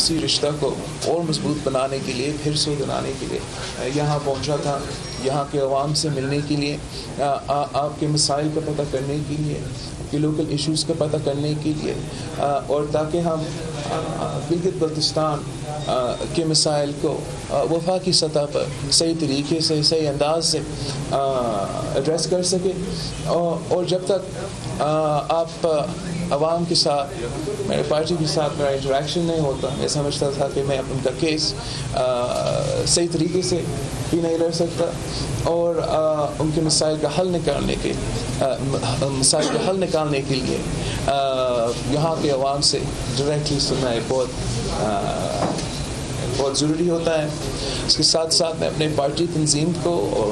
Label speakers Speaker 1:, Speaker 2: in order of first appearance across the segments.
Speaker 1: آپسی رشتہ کو اور مضبوط بنانے کے لیے، پھر سے بنانے کے لیے یہاں پہنچا تھا، یہاں کے عوام سے ملنے کے لیے، آپ کے مسائل کا پتہ کرنے کے لیے، کہ لوکل ایشوز کا پتہ کرنے کے لیے، اور تاکہ ہم گلگت بلتستان کے مسائل کو وفاقی سطح پر صحیح طریقے سے، صحیح انداز سے ایڈریس کر سکیں. اور جب تک آپ عوام کے ساتھ، میرے پارٹی کے ساتھ میرا انٹریکشن نہیں ہوتا، میں سمجھتا تھا کہ میں ان کا کیس صحیح طریقے سے بھی نہیں لڑ سکتا، اور ان کے مسائل کا حل نکالنے کے لیے یہاں کے عوام سے ڈائریکٹلی سننا بہت ضروری ہوتا ہے. اس کے ساتھ ساتھ میں اپنے پارٹی تنظیم کو اور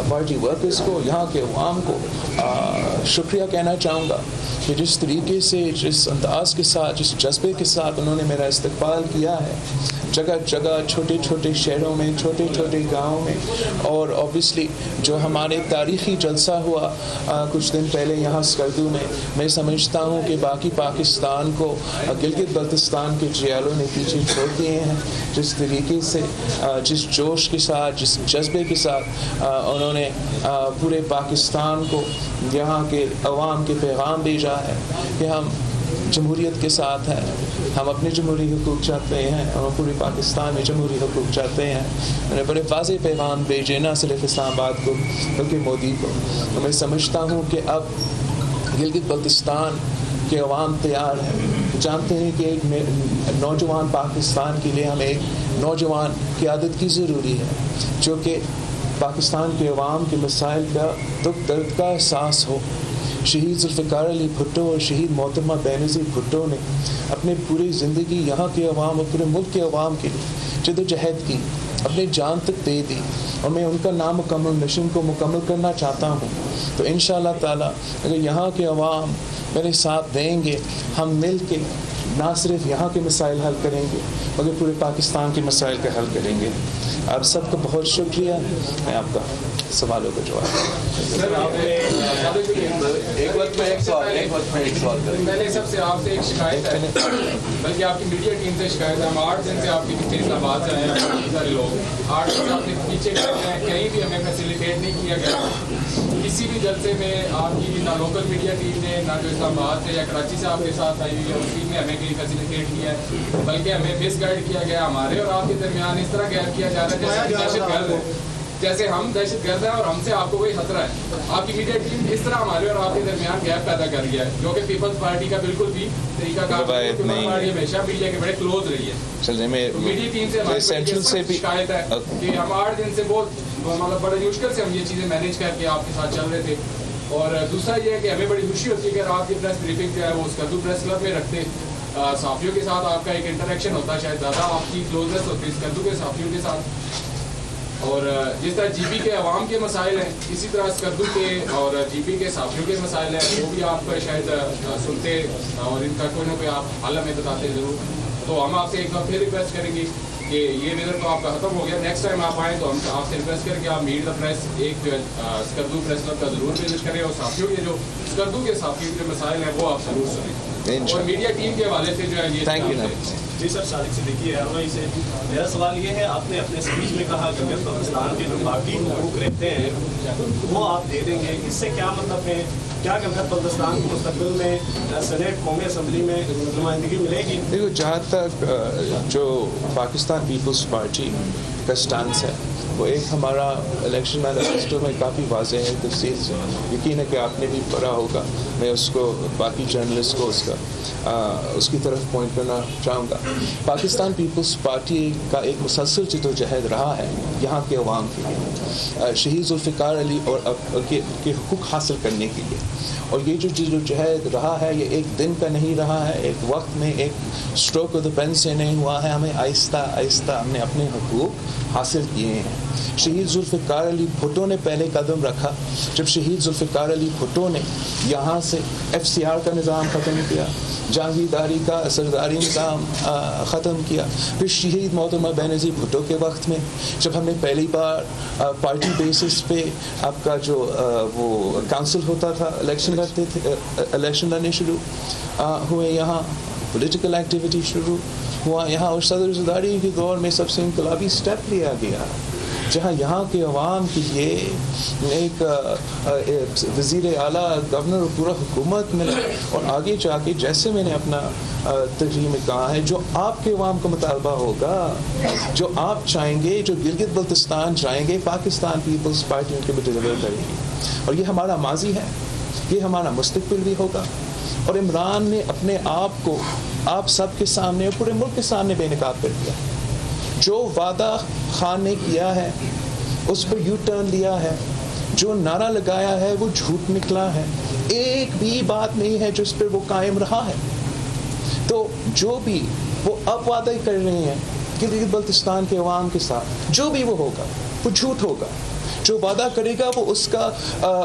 Speaker 1: پارٹی ورکرز کو، یہاں کے عوام کو شکریہ کہنا چاہوں گا کہ جس طریقے سے، جس انداز کے ساتھ، جس جذبے کے ساتھ انہوں نے میرا استقبال کیا ہے جگہ جگہ، چھوٹے چھوٹے شہروں میں، چھوٹے چھوٹے گاؤں میں. اور اوبیسلی جو ہمارے تاریخی جلسہ ہوا کچھ دن پہلے یہاں اسکردو میں سمجھتا ہوں کہ باقی پاکستان کو گلگت بلتستان کے جیالوں نے پیچھے چھوڑ دیے ہیں. جس طریقے سے، جس جوش کے ساتھ، جس جذبے کے ساتھ انہوں نے پورے پاکستان کو، یہاں کے عوام کے پیغام بھیجا ہے کہ ہم جمہوریت کے ساتھ ہیں، ہم اپنے جمہوری حقوق چاہتے ہیں، ہم پورے پاکستان میں جمہوری حقوق چاہتے ہیں. میں نے بڑے واضح پیغام بھیجے، نہ صرف اسلام آباد کو بلکہ مودی کو. میں سمجھتا ہوں کہ اب گلگت بلتستان کے عوام تیار ہیں، جانتے ہیں کہ ایک نوجوان پاکستان کے لیے ہمیں ایک نوجوان قیادت کی ضروری ہے، جو کہ پاکستان کے عوام کے مسائل کا دکھ درد کا احساس ہو. شہید ذوالفقار علی بھٹو اور شہید محترمہ بینظیر بھٹو نے اپنی پوری زندگی یہاں کے عوام اور پورے ملک کے عوام کے لیے جد و جہد کی، اپنی جان تک دے دی، اور میں ان کا نامکمل مشن کو مکمل کرنا چاہتا ہوں. تو انشاءاللہ تعالی اگر یہاں کے عوام میرے ساتھ دیں گے، ہم مل کے نہ صرف یہاں کے مسائل حل کریں گے مگر پورے پاکستان کے مسائل کا حل کریں گے. آپ سب کا بہت شکریہ. میں آپ کا سوالوں کا جواب
Speaker 2: پہلے سب سے آپ سے ایک شکایت ہے، بلکہ آپ کی میڈیا ٹیم سے شکایت ہے. ہم 8 دن سے آپ کی پیچھے اسلام آباد سے آئے ہیں، بہت سارے لوگ 8 دن سے آپ نے پیچھے بیٹھے ہیں، کہیں بھی ہمیں فیسیلیٹیٹ نہیں کیا گیا. کسی بھی جلسے میں آپ کی نہ لوکل میڈیا ٹیم نے، نہ جو اسلام آباد سے یا کراچی سے آپ کے ساتھ آئی ہوئی ہے اس ٹیم نے ہمیں کہیں فیسیلیٹیٹ کیا ہے، بلکہ ہمیں مس گائڈ کیا گیا. ہمارے اور آپ کے درمیان اس طرح گیپ کیا جا رہا ہے دہشت گرد ہے، جیسے ہم دہشت گرد ہیں اور ہم سے آپ کو کوئی خطرہ ہے. آپ کی میڈیا ٹیم اس طرح ہمارے اور آپ کے درمیان گیپ پیدا کر گیا ہے، جو کہ پیپلز پارٹی کا بالکل بھی طریقہ کار نہیں ہے. ہمیشہ میڈیا کے بڑے کلوز رہی ہے. میڈیا ٹیم سے ہماری شکایت ہے کہ ہم 8 دن سے مطلب بڑے مشکل سے ہم یہ چیزیں مینیج کر کے آپ کے ساتھ چل رہے تھے. اور دوسرا یہ ہے کہ ہمیں بڑی خوشی ہوتی ہے کہ آپ کی پریس بریفنگ جو ہے وہ اسکردو پریس کلب میں رکھتے. صحافیوں کے ساتھ آپ کا ایک انٹریکشن ہوتا ہے، شاید زیادہ آپ کی کلوزنس ہوتی ہے اسکردو کے صحافیوں کے ساتھ. اور جس طرح جی پی کے عوام کے مسائل ہیں، اسی طرح اسکردو کے اور جی پی کے صحافیوں کے مسائل ہیں، وہ بھی آپ شاید سنتے اور ان کا کوئی نہ کوئی آپ حل ہمیں بتاتے ضرور. تو ہم آپ سے ایک بار پھر ریکویسٹ کریں گے کہ یہ وزٹ تو آپ کا ختم ہو گیا، نیکسٹ ٹائم آپ آئیں تو ہم آپ سے ریکویسٹ کریں کہ آپ میٹ دا پریس ایک اسکردو پریس کلب کا ضرور وزٹ کریں، اور صحافیوں کے جو اسکردو کے صحافیوں کے مسائل ہیں وہ آپ ضرور سنیں، اور میڈیا ٹیم کے حوالے سے جو ہے یہ.
Speaker 3: جی سر، صادق صدیقی ہے سے میرا سوال یہ ہے، آپ نے اپنے اسپیچ میں کہا کہ اگر پاکستان کے جو باقی حقوق رہتے ہیں وہ آپ دے دیں گے، اس سے کیا مطلب ہے؟ کیا گلگت بلتستان کو مستقبل میں سینیٹ قومی اسمبلی میں نمائندگی ملے گی؟
Speaker 1: دیکھو، جہاں تک جو پاکستان پیپلز پارٹی کا سٹانس ہے وہ ایک ہمارا الیکشن مینیفیسٹو میں کافی واضح ہے، تفصیل سے. یقین ہے کہ آپ نے بھی پڑھا ہوگا، میں اس کو باقی جرنلسٹ کو اس کی طرف پوائنٹ کرنا چاہوں گا. پاکستان پیپلز پارٹی کا ایک مسلسل جدوجہد رہا ہے یہاں کے عوام کے لیے، شہید ذوالفقار علی اور کے حقوق حاصل کرنے کے لیے. اور یہ جو جدوجہد رہا ہے یہ ایک دن کا نہیں رہا ہے، ایک وقت میں ایک اسٹروک آف دا پین سے نہیں ہوا ہے. ہمیں آہستہ آہستہ ہم نے اپنے حقوق حاصل کیے ہیں. شہید ذوالفقار علی بھٹو نے پہلے قدم رکھا جب شہید ذوالفقار علی بھٹو نے یہاں سے FCR کا نظام ختم کیا، جہاںگیرداری کا سرداری نظام ختم کیا. پھر شہید محترمہ بینظیر بھٹو کے وقت میں جب ہم نے پہلی بار پارٹی بیسس پہ آپ کا جو وہ کاؤنسل ہوتا تھا، الیکشن لڑتے تھے، الیکشن لڑنے شروع ہوئے، یہاں پولیٹیکل ایکٹیویٹی شروع हुआ यहाँ और सदर ज़रदारी के दौर में सबसे इनकलाबी स्टेप लिया गया, जहाँ यहाँ के अवाम के लिए एक वज़ीर आला, गवर्नर और पूरा हुकूमत मिला। और आगे जाके जैसे मैंने अपना तकरीर में कहा है, जो आपके अवाम का मुतालबा होगा, जो आप चाहेंगे, जो गिलगित बल्तिस्तान चाहेंगे, पाकिस्तान पीपल्स पार्टी उनके लिए डिलीवर करेगी। और ये हमारा माजी है, ये हमारा मुस्तकबिल भी होगा। और इमरान ने अपने आप को आप सब के सामने और पूरे मुल्क के सामने बेनकाब कर दिया। जो वादा खान ने किया है उस पर यू टर्न लिया है, जो नारा लगाया है वो झूठ निकला है, एक भी बात नहीं है जिस पर वो कायम रहा है। तो जो भी वो अब वादा कर रहे हैं गिलगित बल्तिस्तान के अवाम के साथ, जो भी वो होगा वो झूठ होगा। जो वादा करेगा वो उसका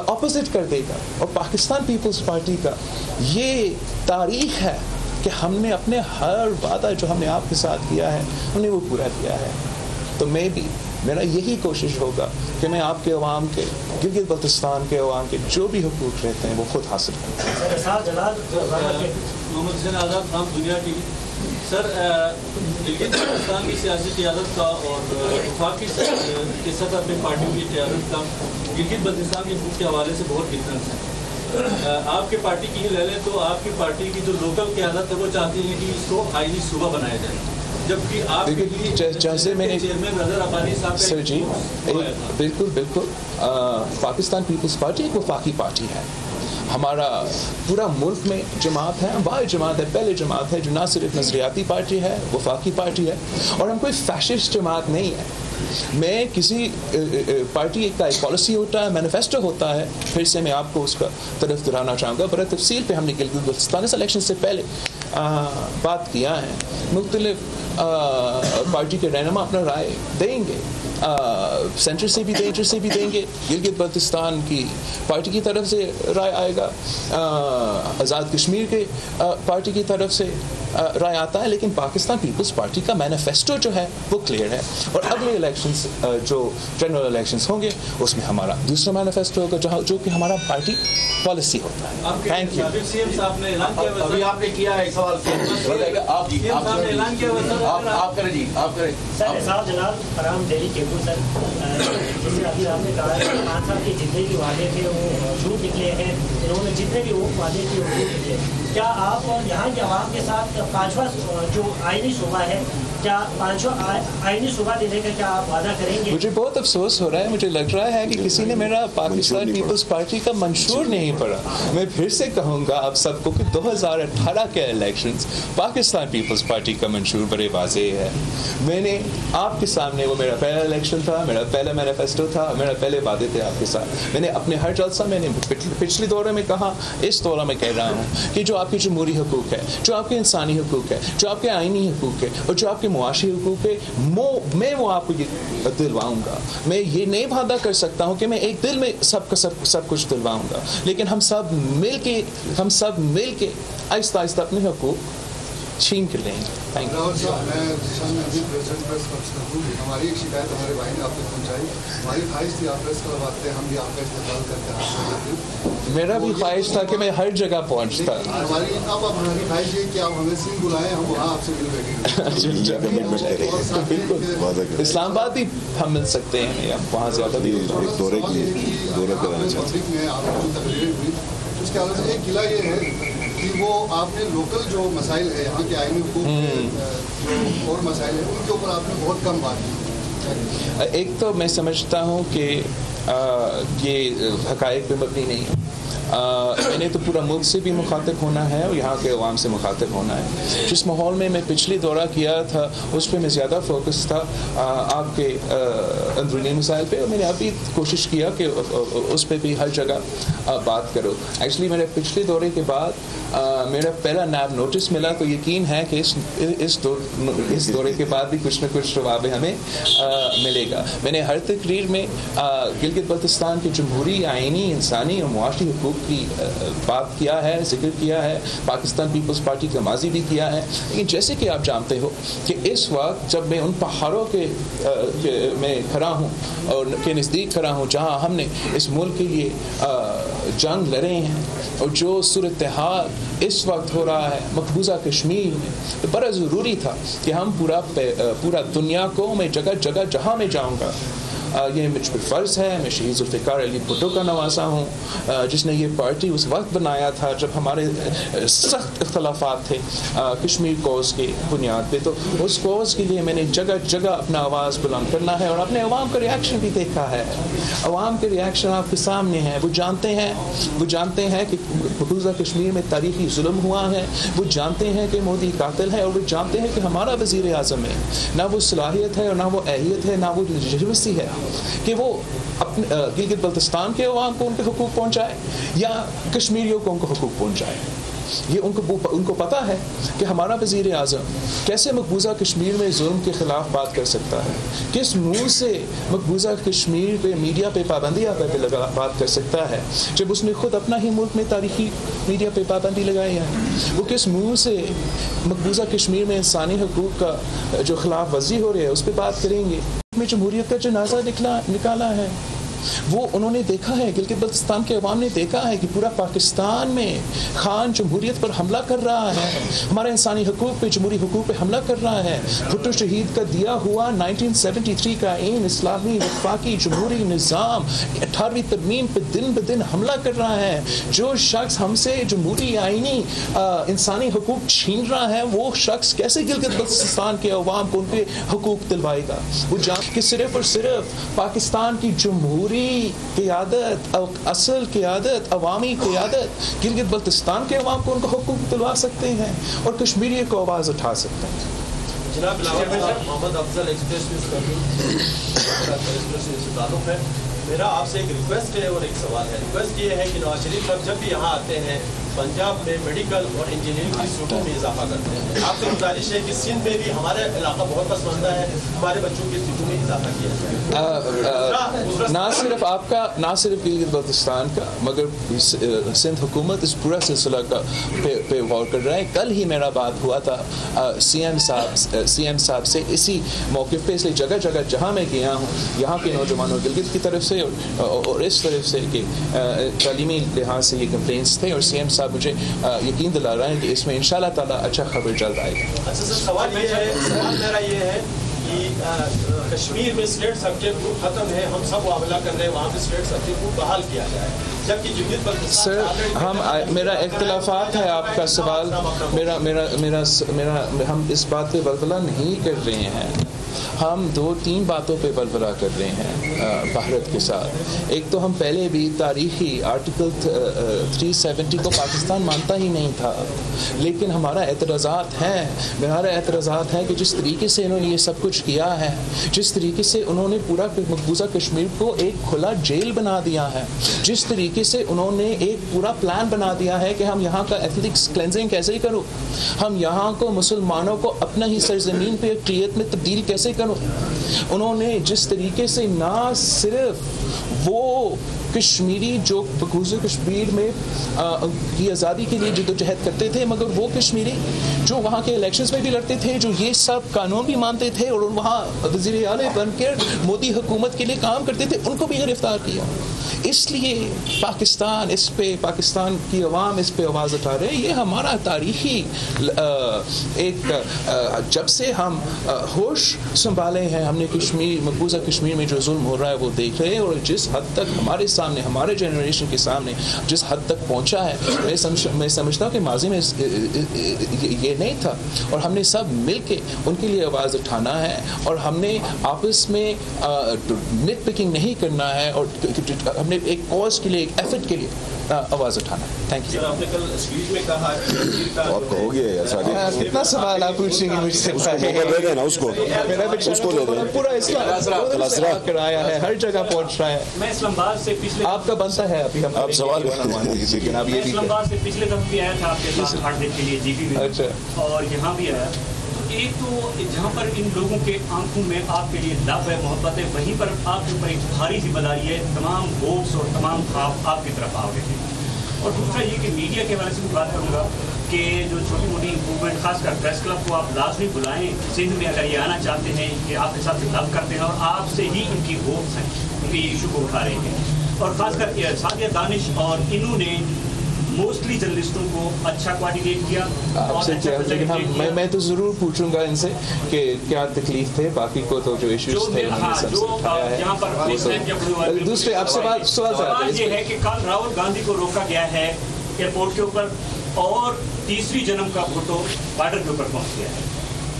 Speaker 1: ऑपोजिट कर देगा। और पाकिस्तान पीपल्स पार्टी का ये तारीख है कि हमने अपने हर वादा जो हमने आपके साथ किया है हमने वो पूरा किया है। तो मेरा यही कोशिश होगा कि मैं आपके अवाम के, गिलगित बल्तिस्तान के अवाम के जो भी हुकूक रहते हैं वो खुद हासिल करूँ।
Speaker 4: सर, गिलगित बल्तिस्तान की सियासी क़यादत का और वफाकी के सतह पे पार्टियों की क़यादत का गिलगित बल्तिस्तान के ग्रुप के हवाले से बहुत डिफरेंस है। आपके पार्टी की ही ले लें तो आपकी पार्टी की जो लोकल क़यादत है वो चाहती है कि इसको आईनी सूबा बनाया जाए, जबकि आप
Speaker 1: जैसे मैंने
Speaker 4: चेयरमैन रज़ा रब्बानी साहब
Speaker 1: सर जी बिल्कुल पाकिस्तान पीपल्स पार्टी एक वफाकी पार्टी है। हमारा पूरा मुल्क में जमात है, वाहिद जमात है, पहले जमात है जो ना सिर्फ नजरियाती पार्टी है, वफाकी पार्टी है। और हम कोई फैशिस्ट जमात नहीं है। मैं किसी पार्टी का एक पॉलिसी होता है, मैनिफेस्टो होता है, फिर से मैं आपको उसका तरफ दिलाना चाहूँगा। बड़ा तफसील पे हमने गिलगित बल्तिस्तान इलेक्शन से पहले बात किया है। मुख्तलिफ पार्टी के रहनुमा अपना राय देंगे, सेंटर से भी देंगे, गिलगित बल्तिस्तान की पार्टी की तरफ से राय आएगा, आज़ाद कश्मीर के पार्टी की तरफ से राय आता है। लेकिन पाकिस्तान पीपल्स पार्टी का मैनिफेस्टो जो है वो क्लियर है। और अगले इलेक्शंस जो जनरल इलेक्शंस होंगे उसमें हमारा दूसरा मैनिफेस्टो होगा, जहाँ जो कि हमारा पार्टी पॉलिसी होता है। Thank you.
Speaker 5: अभी आपने किया है एक सवाल आप करें जी, आप करें
Speaker 6: सर। साहब जनाब फराम डेली केबुल सर, जैसे अभी आपने कहा है कि खान साहब के जितने भी वादे थे वो झूठ निकले हैं, इन्होंने जितने भी वो वादे थे वो झूठ निकले। क्या आप और यहाँ के आवाम के साथ पाँचवा जो आईनी सूबा है, क्या पाँचवा आईनी सूबा देने का क्या आप वादा करेंगे?
Speaker 1: मुझे बहुत अफसोस हो रहा है, मुझे लग रहा है कि किसी ने मेरा पाकिस्तान पीपल्स पार्टी का मंशूर नहीं पढ़ा। मैं फिर से कहूँगा आप सबको कि 2018 के इलेक्शंस पाकिस्तान पीपल्स पार्टी का मंशूर बड़े वाज़ेह है। मैंने आपके सामने, वो मेरा पहला इलेक्शन था, मेरा पहला मैनिफेस्टो था, मेरा पहले वादे थे आपके साथ। मैंने अपने हर जलसा मैंने पिछले दौरे में कहा, इस दौरा में कह रहा हूँ कि जो आपके जमहूरी हुकूक है, जो आपके इंसानी हुकूक है, जो आपके आइनी हुकूक है और जो आपके मुआशी हुकूक है, मैं वो आपको दिलवाऊंगा। मैं ये नहीं वादा कर सकता हूँ कि मैं एक दिल में सब कुछ दिलवाऊंगा, लेकिन हम सब मिल के आहिस्ता आहिस्ता अपने हुकूक छीन कर लेंगे। Thank you.
Speaker 7: हमारी एक शिकायत हमारे भाई ने आपको पहुंचाई, हमारी ख्वाहिश थी आप प्रेस करवाते, हम भी आपका इस्तेमाल करते।
Speaker 1: मेरा भी ख्वाहिश था कि मैं हर जगह पहुंचता।
Speaker 7: हमारी ख्वाहिश है कि आप हमें सिंह बुलाएं, हम वहाँ आपसे मिल बैठेंगे।
Speaker 1: बिल्कुल, इस्लामाबाद भी हम मिल सकते हैं या वहाँ ज़्यादा भी
Speaker 7: दौरे कराना चाहते हैं। आपकी जो तकरीरें हुई उसके हवाले से एक किला ये है कि वो आपने लोकल जो मसाइल है यहाँ के आईनी हुकूक और मसाइल है उनके ऊपर आपने बहुत कम बात की।
Speaker 1: एक तो मैं समझता हूँ कि ये हक़ाइक़ पे मबनी नहीं है। मैंने तो पूरा मुल्क से भी मुखातिब होना है और यहाँ के अवाम से मुखातिब होना है। जिस माहौल में मैं पिछले दौरा किया था उस पर मैं ज़्यादा फोकस था आपके अंदरूनी मसाइल पे, और मैंने अभी कोशिश किया कि उस पर भी हर जगह बात करो। एक्चुअली मेरे पिछले दौरे के बाद मेरा पहला नैब नोटिस मिला, तो यकीन है कि इस दौरे के बाद भी कुछ न कुछ जवाब हमें मिलेगा। मैंने हर तकरीर में गिलगित बल्तिस्तान के जमहूरी, आइनी, इंसानी और मुआशी हुकूक की बात किया है, जिक्र किया है। पाकिस्तान पीपल्स पार्टी का माजी भी किया है। लेकिन जैसे कि आप जानते हो कि इस वक्त जब मैं उन पहाड़ों में खड़ा हूँ और के नज़दीक खड़ा हूँ जहाँ हमने इस मुल्क के लिए जंग लड़े हैं और जो सूरत हाल इस वक्त हो रहा है मकबूजा कश्मीर में, तो बड़ा ज़रूरी था कि हम पूरा दुनिया को, मैं जगह जगह जहाँ मैं जाऊँगा, ये मुझ पर फ़र्ज़ है। मैं शहीद ज़ुल्फ़िकार अली भुट्टो का नवासा हूँ, जिसने ये पार्टी उस वक्त बनाया था जब हमारे सख्त इख्तलाफात थे कश्मीर कॉज़ के बुनियाद पे। तो उस कॉज़ के लिए मैंने जगह जगह अपना आवाज़ बुलंद करना है और अपने अवाम का रिएक्शन भी देखा है। अवाम के रिएक्शन आपके सामने हैं। वो जानते हैं कि मकबूजा कश्मीर में तारीख़ी जुल्म हुआ है, वो जानते हैं कि मोदी कातिल है, और वो जानते हैं कि हमारा वज़ीर आज़म है ना वो सलाहियत है और ना वो अहलियत है, ना वो लेजिटिमेसी है कि वो अपने गिलगित बल्तिस्तान के अवाम को उनके हुकूक पहुँचाए या कश्मीरियों को उनको हुकूक पहुँचाए। ये उनको पता है कि हमारा वज़ीर आज़म कैसे मकबूजा कश्मीर में जुल्म के ख़िलाफ़ बात कर सकता है, किस मुँह से मकबूजा कश्मीर पे मीडिया पे पाबंदियाँ पे बात कर सकता है जब उसने ख़ुद अपना ही मुल्क में तारीख़ी मीडिया पे पाबंदी लगाई है। वो किस मुँह से मकबूजा कश्मीर में इंसानी हुकूक का जो ख़िलाफ़ वर्जी हो रही है उस पर बात करेंगे। में जमहूरियत का जनाजा निकाला है, वो उन्होंने देखा है, गिलगित बल्तिस्तान के अवाम ने देखा है कि पूरा पाकिस्तान में खान जमहूरियत पर हमला कर रहा है, हमारे इंसानी हुकूक पे, जमहूरी हुकूक पे हमला कर रहा है। भुट्टो शहीद का दिया हुआ 1973 का इन इस्लामी वफाकी जमहूरी निज़ाम 18वीं तरमीम पे दिन ब दिन हमला कर रहा है। जो शख्स हमसे जमहूरी आईनी इंसानी हुकूक छीन रहा है, वो शख्स कैसे गिलगित बल्तिस्तान के अवाम को उनके हुकूक दिलवाएगा? वो जान कि सिर्फ और सिर्फ पाकिस्तान की जमहूरी क़यादत, असल क़यादत, अवामी क़यादत गिलगित बल्तिस्तान के अवाम को उनको हुकूक दिलवा सकते हैं और कश्मीरी को आवाज़ उठा सकते हैं।
Speaker 3: जनाब मोहम्मद अफजल एक्सप्रेस से ताल्लुक़ है, मेरा आपसे एक रिक्वेस्ट है और एक सवाल है। रिक्वेस्ट ये है कि नवाज शरीफ साहब जब भी यहाँ आते हैं पंजाब में मेडिकल और इंजीनियरिंग की सीटों में इजाफा करते हैं। आपसे गुजारिश है कि सिंध में भी हमारा इलाका बहुत पसंदीदा है, हमारे बच्चों की सीटों में इजाफा किया जाए।
Speaker 1: ना सिर्फ गिलगित बल्तिस्तान का, मगर सिंध हुकूमत इस पूरा सिलसिला का पे गौर कर रहा है। कल ही मेरा बात हुआ था सीएम साहब से इसी मौके पे, इसलिए जगह जगह जहाँ मैं गया हूँ यहाँ के नौजवानों गिलगित की तरफ से और इस तरफ से कि तालीमी लिहाज से ये कंप्लेंट्स थे, और सीएम साहब मुझे यकीन दिला रहे हैं कि इसमें इंशाल्लाह ताला अच्छा खबर जल्द आएगी।
Speaker 3: अच्छा सर, सवाल मेरा ये है कि कश्मीर में स्टेट सब्जेक्ट ग्रुप खत्म है, हम सब मुआवजा कर रहे हैं, वहाँ पे स्टेट सब्जेक्ट ग्रुप बहाल किया जाए, जबकि गिलगित बल्तिस्तान
Speaker 1: मेरा इख्तिलाफात है आपका सवाल, हम इस बात पे बलबला नहीं कर रहे हैं। हम 2-3 बातों पे बलबला कर रहे हैं भारत के साथ। एक तो हम पहले भी तारीखी आर्टिकल 370 को पाकिस्तान मानता ही नहीं था, लेकिन हमारा एतराज़ात हैं कि जिस तरीके से इन्होंने ये सब कुछ किया है, जिस तरीके से उन्होंने पूरा मकबूजा कश्मीर को एक खुला जेल बना दिया है, जिस तरीके से उन्होंने एक पूरा प्लान बना दिया है कि हम यहाँ का एथनिक क्लेंजिंग कैसे करूँ, हम यहाँ को मुसलमानों को अपना ही सरजमीन पे अक़लियत में तब्दील कैसे करूँ। उन्होंने जिस तरीके से ना सिर्फ वो कश्मीरी जो मकबूजा कश्मीर में की आज़ादी के लिए जद्दोजहद करते थे, मगर वो कश्मीरी जो वहाँ के इलेक्शंस में भी लड़ते थे, जो ये सब कानून भी मानते थे और वहाँ वज़ीर आला बनकर मोदी हुकूमत के लिए काम करते थे, उनको भी गिरफ्तार किया। इसलिए पाकिस्तान की अवाम इस पे आवाज़ उठा रहे हैं। ये हमारा तारीखी जब से हम होश संभाले हैं, हमने मकबूजा कश्मीर में जो जुल्म हो रहा है वो देख रहे हैं, और जिस हद तक हमारे सामने, हमारे जनरेशन के सामने जिस हद तक पहुंचा है, मैं समझता हूँ कि माजी में ये नहीं था, और हमने सब मिल के उनके लिए आवाज़ उठाना है, और हमने आपस में निट पिकिंग नहीं करना है, और हमने एक कॉज के लिए, एक एफर्ट के लिए आवाज़ उठाना है। Thank you.
Speaker 3: आपने कल स्पीच में कहा
Speaker 8: आप कहोगे यार सारी
Speaker 1: कितना सवाल आप पूछेंगे मुझसे?
Speaker 8: ले देना उसको ले देना।
Speaker 1: पूरा इस्लाम कराया है, हर जगह पहुंच रहा है।
Speaker 6: मैं इस्लामाबाद से पिछले
Speaker 1: आपका बनता है अभी हम
Speaker 8: आप सवाल
Speaker 1: लेकिन आप ये भी
Speaker 6: इस्लामाबाद से पिछले दफे भी आया था आपके पास 8 दिन के लिए जीपी में,
Speaker 1: अच्छा,
Speaker 6: और यहाँ भी आया। एक तो जहाँ पर इन लोगों के आंखों में आपके लिए लव है, मोहब्बत है, वहीं पर आपके ऊपर एक भारी जिम्मेदारी है, तमाम वोट्स और तमाम ख्वाब आपकी तरफ आ गए थे। और दूसरा ये कि मीडिया के हवाले से भी बात करूँगा कि जो छोटी मोटी इम्प्रूवमेंट, खासकर प्रेस क्लब को आप लाजमी बुलाएं सिंध में, अगर ये आना चाहते हैं कि आपके साथ लव करते हैं और आपसे ही इनकी वोट्स हैं, उनके इशू को उठा रहे हैं।
Speaker 3: اور خاص کر سعدیہ دانش اور انہوں نے موسٹلی جرنلسٹوں کو اچھا کوارڈینیٹ کیا.
Speaker 1: میں تو ضرور پوچھوں گا ان سے کہ کیا تکلیف تھے, باقی کو تو جو ایشوز تھے دوسرے. آپ سے سوال
Speaker 3: یہ ہے کہ کل راہل گاندھی کو روکا گیا ہے ایئرپورٹ کے اوپر اور تیسری جنم کا فوٹو بارڈر کے اوپر پہنچ گیا ہے.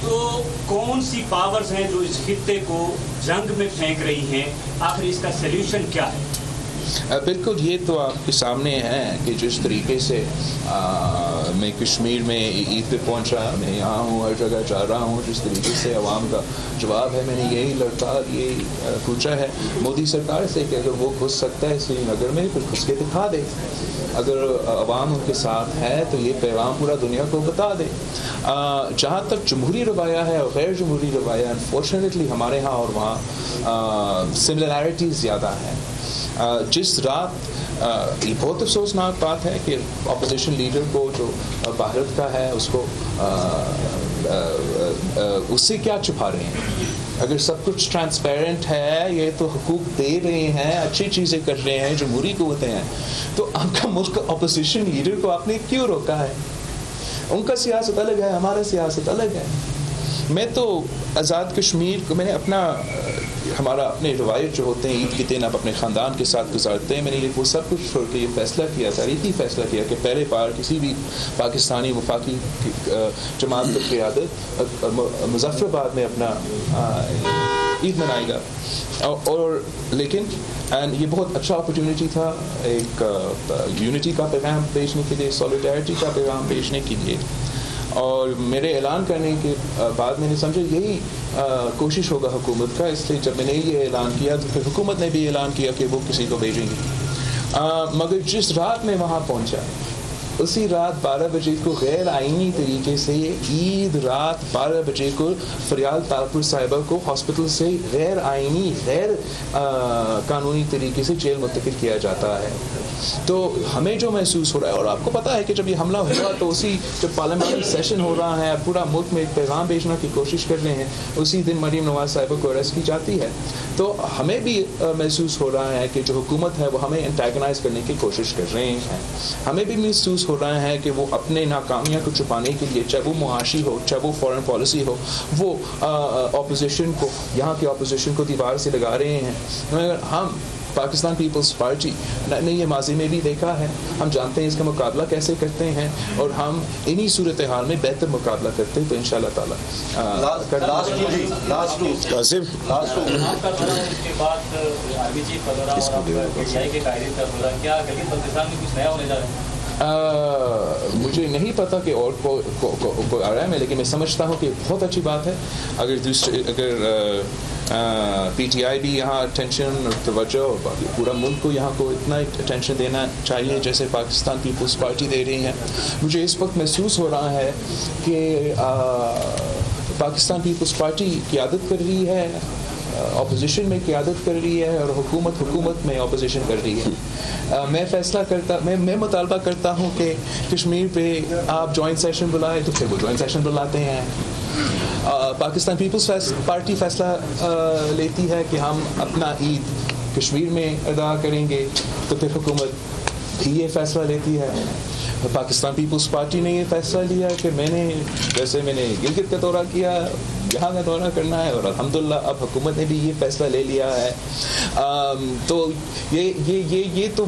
Speaker 3: تو کون سی پاورز ہیں جو اس خطے کو جنگ میں پھینک رہی ہیں؟ آخر اس کا سلیوشن کیا ہے؟
Speaker 1: بالکل, یہ تو آپ کے سامنے ہے کہ جس طریقے سے میں کشمیر میں عید پہ پہنچ رہا, میں یہاں ہوں, ہر جگہ جا رہا ہوں, جس طریقے سے عوام کا جواب ہے. میں نے یہی پوچھا ہے مودی سرکار سے کہ اگر وہ گھس سکتا ہے سری نگر میں پھر گھس کے دکھا دے, اگر عوام ان کے ساتھ ہے تو یہ پیغام پورا دنیا کو بتا دے. جہاں تک جمہوری روایہ ہے اور غیر جمہوری روایہ, انفارچونیٹلی ہمارے ہاں اور وہاں سملیرٹیز زیادہ ہیں. جس رات یہ بہت افسوسناک بات ہے کہ اپوزیشن لیڈر کو جو بھارت کا ہے اس کو اس سے کیا چھپا رہے ہیں؟ اگر سب کچھ ٹرانسپیرنٹ ہے, یہ تو حقوق دے رہے ہیں, اچھی چیزیں کر رہے ہیں, جمہوری قوتیں ہیں, تو آپ کا ملک اپوزیشن لیڈر کو آپ نے کیوں روکا ہے؟ ان کا سیاست الگ ہے, ہمارا سیاست الگ ہے. میں تو آزاد کشمیر کو میں نے ہمارا اپنے روایت جو ہوتے ہیں عید کے دن آپ اپنے خاندان کے ساتھ گزارتے ہیں, میں نے وہ سب کچھ چھوڑ کے یہ فیصلہ کیا, تاریخی فیصلہ کیا کہ پہلے بار کسی بھی پاکستانی وفاقی جماعت کی قیادت مظفر آباد میں اپنا عید منائے گا. اور لیکن یہ بہت اچھا اپرچونیٹی تھا ایک یونٹی کا پیغام بھیجنے کے لیے, سولیڈیرٹی کا پیغام بھیجنے کے لیے. اور میرے اعلان کرنے کے بعد میں نے سمجھا یہی کوشش ہوگا حکومت کا, اس لیے جب میں نے یہ اعلان کیا تو پھر حکومت نے بھی اعلان کیا کہ وہ کسی کو بھیجیں گے. مگر جس رات میں وہاں پہنچا اسی رات 12 بجے کو غیر آئینی طریقے سے عید رات 12 بجے کو فریال تالپور صاحبہ کو ہاسپٹل سے غیر آئینی غیر قانونی طریقے سے جیل منتقل کیا جاتا ہے. تو ہمیں جو محسوس ہو رہا ہے, اور آپ کو پتہ ہے کہ جب یہ حملہ ہوا تو اسی جب پارلیمنٹری سیشن ہو رہا ہے, پورا ملک میں ایک پیغام بھیجنے کی کوشش کر رہے ہیں, اسی دن مریم نواز صاحبہ کو اریسٹ کی جاتی ہے. تو ہمیں بھی محسوس ہو رہا ہے کہ جو حکومت ہے وہ ہمیں انٹیگنائز کرنے کی کوشش کر رہے ہیں. ہمیں بھی محسوس ہو رہا ہے کہ وہ اپنے ناکامیاں کو چھپانے کے لیے, چاہے وہ معاشی ہو, چاہے وہ فورن پالیسی ہو, وہ اپوزیشن کو, یہاں کے اپوزیشن کو دیوار سے لگا رہے ہیں. ہم پاکستان پیپلز پارٹی نے یہ ماضی میں بھی دیکھا ہے, ہم جانتے ہیں اس کا مقابلہ کیسے کرتے ہیں, اور ہم انہی صورتحال میں بہتر مقابلہ کرتے ہیں. تو انشاءاللہ تعالیٰ مجھے نہیں پتا کہ اور کوئی آ رہا ہے, لیکن میں سمجھتا ہوں کہ بہت اچھی بات ہے اگر پی ٹی آئی بھی یہاں اٹینشن اور توجہ, اور باقی پورا ملک کو یہاں کو اتنا اٹینشن دینا چاہیے جیسے پاکستان پیپلز پارٹی دے رہی ہیں. مجھے اس وقت محسوس ہو رہا ہے کہ پاکستان پیپلز پارٹی قیادت کر رہی ہے, اپوزیشن میں قیادت کر رہی ہے, اور حکومت میں اپوزیشن کر رہی ہے. میں مطالبہ کرتا ہوں کہ کشمیر پہ آپ جوائنٹ سیشن بلائیں تو پھر وہ جوائنٹ سیشن بلاتے ہیں. پاکستان پیپلز پارٹی فیصلہ لیتی ہے کہ ہم اپنا عید کشمیر میں ادا کریں گے, تو پھر حکومت بھی یہ فیصلہ لیتی ہے. پاکستان پیپلز پارٹی نے یہ فیصلہ لیا کہ میں نے گلگت کا دورہ کیا, یہاں کا دورہ کرنا ہے, اور الحمدللہ اب حکومت نے بھی یہ فیصلہ لے لیا ہے. تو یہ تو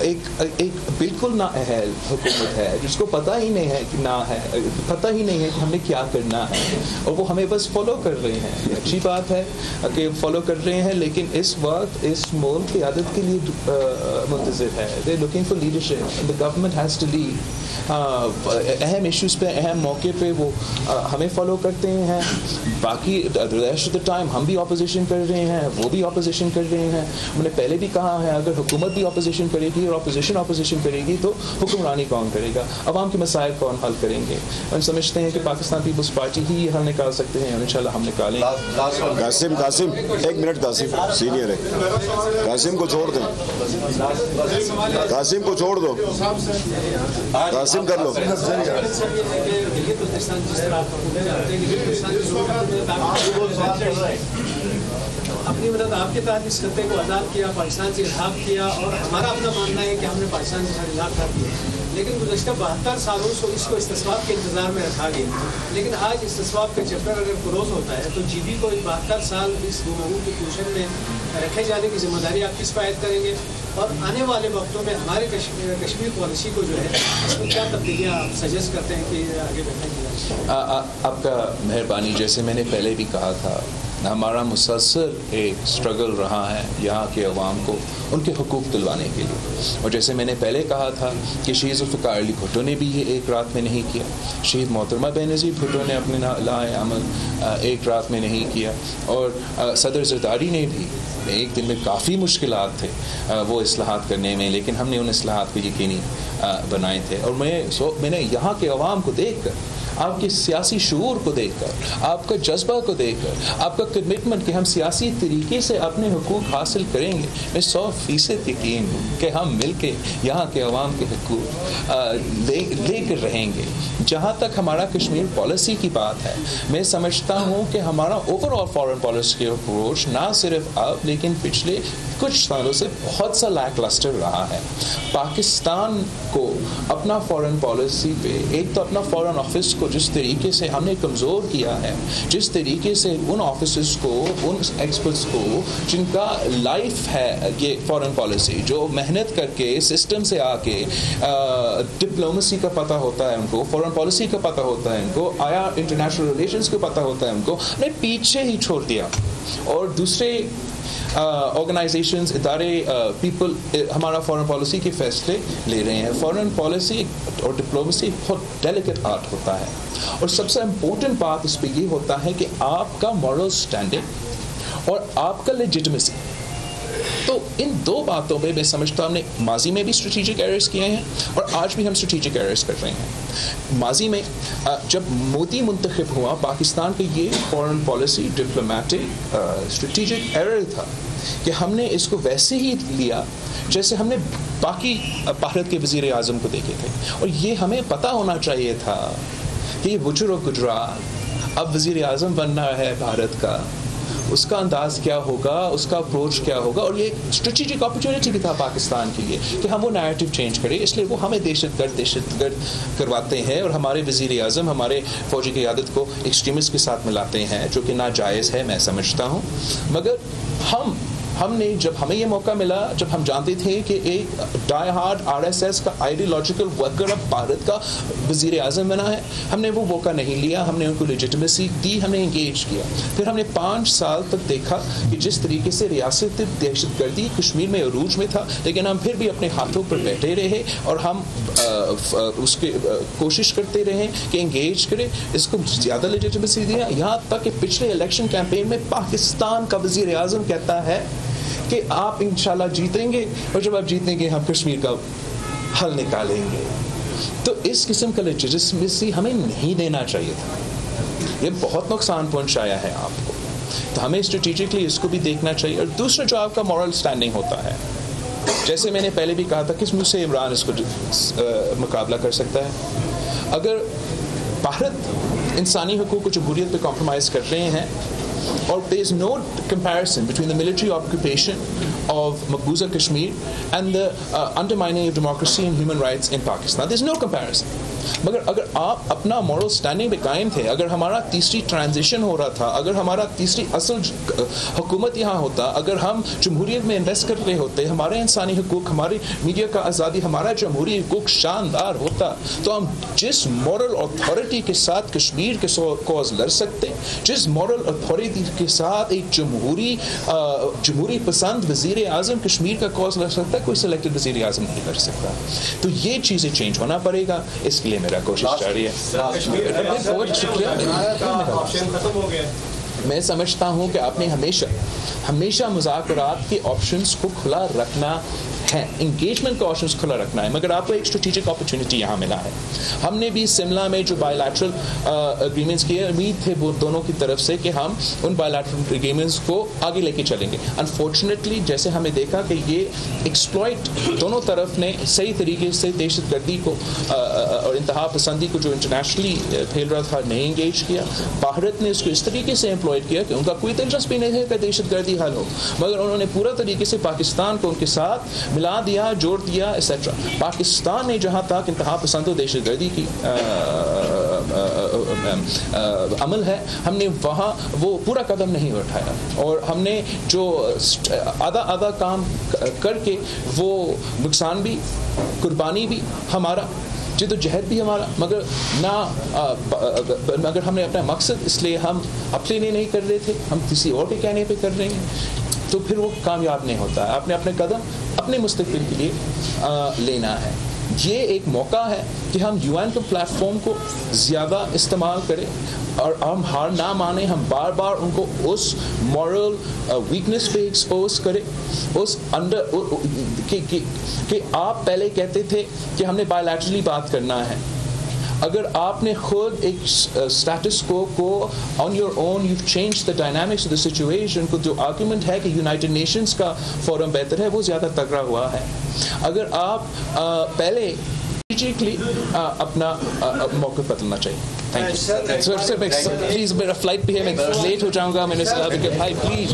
Speaker 1: ایک بالکل نااہل حکومت ہے جس کو پتہ ہی نہیں ہے کہ ہم نے کیا کرنا ہے, اور وہ ہمیں بس فالو کر رہے ہیں. یہ اچھی بات ہے کہ فالو کر رہے ہیں, لیکن اس وقت اس ملک کی عادت کے لیے منتظر ہے. They're looking for leadership. The government has to lead. اہم ایشوز پہ, اہم موقع پہ وہ ہمیں فالو کرتے ہیں. باقی ریسٹ آف دا ٹائم ہم بھی اپوزیشن کر رہے ہیں, وہ بھی اپوزیشن کر رہے ہیں. میں نے پہلے بھی کہا ہے اگر حکومت بھی اپوزیشن کرے گی اور اپوزیشن کرے گی تو حکمرانی کون کرے گا, عوام کے مسائل کون حل کریں گے. ہم سمجھتے ہیں کہ پاکستان پیپلز پارٹی ہی حل نکال سکتے ہیں, اور انشاءاللہ ہم نکالیں.
Speaker 8: قاسم ایک منٹ, قاسم سینئر ہے, قاسم کو چھوڑ دیں, قاسم کو چھوڑ دو, قاسم کر لو.
Speaker 9: अपनी मदद आपके तहत इस खत्ते को आज़ाद किया, पाकिस्तान से इल्हाक किया, और हमारा अपना मानना है कि हमने पाकिस्तान के साथ इल्हाक कर दिया, लेकिन गुज़श्ता 72 सालों से इसको इस्तिस्वाब के इंतज़ार में रखा गया। लेकिन आज इस्तिस्वाब का चैप्टर अगर क्लोज होता है तो GB को 72 साल इस गुमहू की ट्यूशन में रखे जाने की जिम्मेदारी आप किस पर आयद करेंगे, और आने वाले वक्तों में हमारे कश्मीर पॉलिसी को जो है इसमें क्या तब्दीलियाँ आप सजेस्ट करते हैं कि आगे बढ़ने की?
Speaker 1: आपका मेहरबानी। जैसे मैंने पहले भी कहा था, हमारा मुसलसल एक स्ट्रगल रहा है यहाँ के अवाम को उनके हुकूक दिलवाने के लिए। और जैसे मैंने पहले कहा था कि शहीद ज़ुल्फ़िकार अली भुट्टो ने भी ये एक रात में नहीं किया, शहीद मोहतरमा बेनज़ीर भुट्टो ने अपने लाए अमल एक रात में नहीं किया, और सदर ज़रदारी ने भी एक दिन में काफ़ी मुश्किलात थे वो इस्लाहात करने में, लेकिन हमने उन इस्लाहात को यकीनी बनाए थे। और मैंने यहाँ के अवाम को देख कर, आपके सियासी शऊर को देखकर, आपका जज्बा को देखकर, आपका कमिटमेंट कि हम सियासी तरीके से अपने हुकूक हासिल करेंगे, मैं 100% यकीन हूँ कि हम मिलके यहाँ के अवाम के हुकूक लेकर रहेंगे। जहाँ तक हमारा कश्मीर पॉलिसी की बात है, मैं समझता हूँ कि हमारा ओवरऑल फॉरेन पॉलिसी अप्रोच ना सिर्फ अब लेकिन पिछले कुछ सालों से बहुत सा लैकलस्टर रहा है। पाकिस्तान को अपना फॉरेन पॉलिसी पे, एक तो अपना फॉरेन ऑफिस को जिस तरीके से हमने कमज़ोर किया है, जिस तरीके से उन ऑफिसर्स को, उन एक्सपर्ट्स को जिनका लाइफ है ये फॉरेन पॉलिसी, जो मेहनत करके सिस्टम से आके डिप्लोमेसी का पता होता है उनको, फॉरेन पॉलिसी का पता होता है उनको, आया इंटरनेशनल रिलेशंस का पता होता है उनको, ने पीछे ही छोड़ दिया। और दूसरे ऑर्गेनाइजेशंस, इदारे, पीपल हमारा फॉरेन पॉलिसी के फैसले ले रहे हैं। फॉरेन पॉलिसी और डिप्लोमेसी बहुत डेलिकेट आर्ट होता है, और सबसे इम्पोर्टेंट बात इस पर ये होता है कि आपका मॉरल स्टैंडिंग और आपका लेजिटिमेसी। तो इन दो बातों में मैं समझता हूँ हमने माजी में भी स्ट्रेटेजिक एरर्स किए हैं और आज भी हम स्ट्रेटेजिक एरर्स कर रहे हैं। माजी में जब मोदी मुंतखब हुआ, पाकिस्तान का ये foreign policy diplomatic strategic error था कि हमने इसको वैसे ही लिया जैसे हमने बाकी भारत के वज़ीर आज़म को देखे थे। और ये हमें पता होना चाहिए था कि ये वुजर ऑफ गुजरात अब वज़ीर आज़म बनना है भारत का, उसका अंदाज़ क्या होगा, उसका अप्रोच क्या होगा। और ये स्ट्रेटेजिक अपॉर्चुनिटी भी था पाकिस्तान के लिए कि हम वो नैरेटिव चेंज करें। इसलिए वो हमें दहशतगर्द करवाते हैं और हमारे वज़ीर आज़म, हमारे फ़ौजी क़यादत को एक्सट्रीमिस्ट के साथ मिलाते हैं, जो कि नाजायज़ है, मैं समझता हूँ। मगर हमने जब हमें ये मौका मिला, जब हम जानते थे कि एक डाई हार्ड RSS का आइडियोलॉजिकल वर्कर अब भारत का वज़ीर आज़म बना है, हमने वो मौका नहीं लिया, हमने उनको लेजिटिमेसी दी, हमने इंगेज किया। फिर हमने 5 साल तक देखा कि जिस तरीके से रियासत दहशतगर्दी कश्मीर में अरूज में था, लेकिन हम फिर भी अपने हाथों पर बैठे रहे और हम उसके कोशिश करते रहे कि इंगेज करें, इसको ज़्यादा लेजिटिमेसी दिया। यहाँ तक कि पिछले इलेक्शन कैंपेन में पाकिस्तान का वज़ीर आज़म कहता है कि आप इंशाल्लाह जीतेंगे, और जब आप जीतेंगे हम कश्मीर का हल निकालेंगे। तो इस किस्म का लेजिटिमेसी हमें नहीं देना चाहिए था, ये बहुत नुकसान पहुंचाया है आपको। तो हमें स्ट्रेटेजिकली इसको भी देखना चाहिए। और दूसरा जो आपका मॉरल स्टैंडिंग होता है, जैसे मैंने पहले भी कहा था, किस मुँह से इमरान इसको मुकाबला कर सकता है। अगर भारत इंसानी हुकूक को जमहूरियत पे कॉम्प्रोमाइज़ कर रहे हैं, or there is no comparison between the military occupation of Maqbooza Kashmir and the undermining of democracy and human rights in Pakistan. There is no comparison. मगर अगर आप अपना मॉरल स्टैंडिंग पे कायम थे, अगर हमारा तीसरी ट्रांजिशन हो रहा था, अगर हमारा तीसरी असल हुकूमत यहाँ होता, अगर हम जमहूरियत में इन्वेस्ट कर रहे होते, हमारे इंसानी हुकूक, हमारी मीडिया का आज़ादी, हमारा जमहूरी हुकूक शानदार होता, तो हम जिस मॉरल अथॉरिटी के साथ कश्मीर के कॉज लड़ सकते, जिस मॉरल अथॉरिटी के साथ एक जमहूरी पसंद वज़ीर आज़म कश्मीर का कॉज लड़ सकता है, कोई सिलेक्टेड वज़ीर आज़म नहीं लड़ सकता। तो ये चीज़ें चेंज होना पड़ेगा, इसके लिए मेरा कोशिश जारी है। मैं समझता हूँ कि आपने हमेशा मुज़ाकरात के ऑप्शंस को खुला रखना انگیجمنٹ کا آپشنس کھلا رکھنا ہے. مگر آپ کو ایک اسٹریٹجک اپرچونٹی یہاں ملا ہے. ہم نے بھی شملہ میں جو بائی لیٹرل اگریمنٹس کیے, امید تھے وہ دونوں کی طرف سے کہ ہم ان بائی لیٹرل اگریمنٹس کو آگے لے کے چلیں گے. انفارچونیٹلی جیسے ہمیں دیکھا کہ یہ ایکسپلائٹ دونوں طرف نے صحیح طریقے سے دہشت گردی کو اور انتہا پسندی کو جو انٹرنیشنلی پھیل رہا تھا نہیں انگیج کیا. بھارت نے اس کو اس طریقے سے امپلائڈ کیا کہ ان کا کوئی دلچسپی نہیں ہے کہ دہشت گردی حل ہو, مگر انہوں نے پورا طریقے سے پاکستان کو ان کے ساتھ ملا دیا, جوڑ دیا ایسیٹرا. پاکستان نے جہاں تک انتہا پسند و دہشت گردی کی عمل ہے, ہم نے وہاں وہ پورا قدم نہیں اٹھایا, اور ہم نے جو آدھا کام کر کے وہ نقصان بھی, قربانی بھی ہمارا, جد و جہد بھی ہمارا, مگر ہم نے اپنا مقصد اس لیے ہم اپنے لیے نہیں کر رہے تھے, ہم کسی اور کے کہنے پہ کر رہے ہیں, تو پھر وہ کامیاب نہیں ہوتا ہے. آپ نے اپنے قدم اپنے مستقبل کے لیے لینا ہے. یہ ایک موقع ہے کہ ہم یو این کے پلیٹ فارم کو زیادہ استعمال کریں اور ہم ہار نہ مانیں. ہم بار بار ان کو اس مورل ویکنس پہ ایکسپوز کریں, اس انڈر کہ آپ پہلے کہتے تھے کہ ہم نے بائی لیٹرلی بات کرنا ہے. اگر آپ نے خود ایک اسٹیٹس کو on your own you change the dynamics of the situation کو, جو آرگومنٹ ہے کہ یونائٹڈ نیشنز کا فورم بہتر ہے, وہ زیادہ تگڑا ہوا ہے. اگر آپ پہلے اسٹریٹجکلی اپنا موقف بدلنا چاہیے. Thank you sir. پلیز میرا فلائٹ پہ ہے, میں لیٹ ہو جاؤں گا. میں نے بھائی پلیز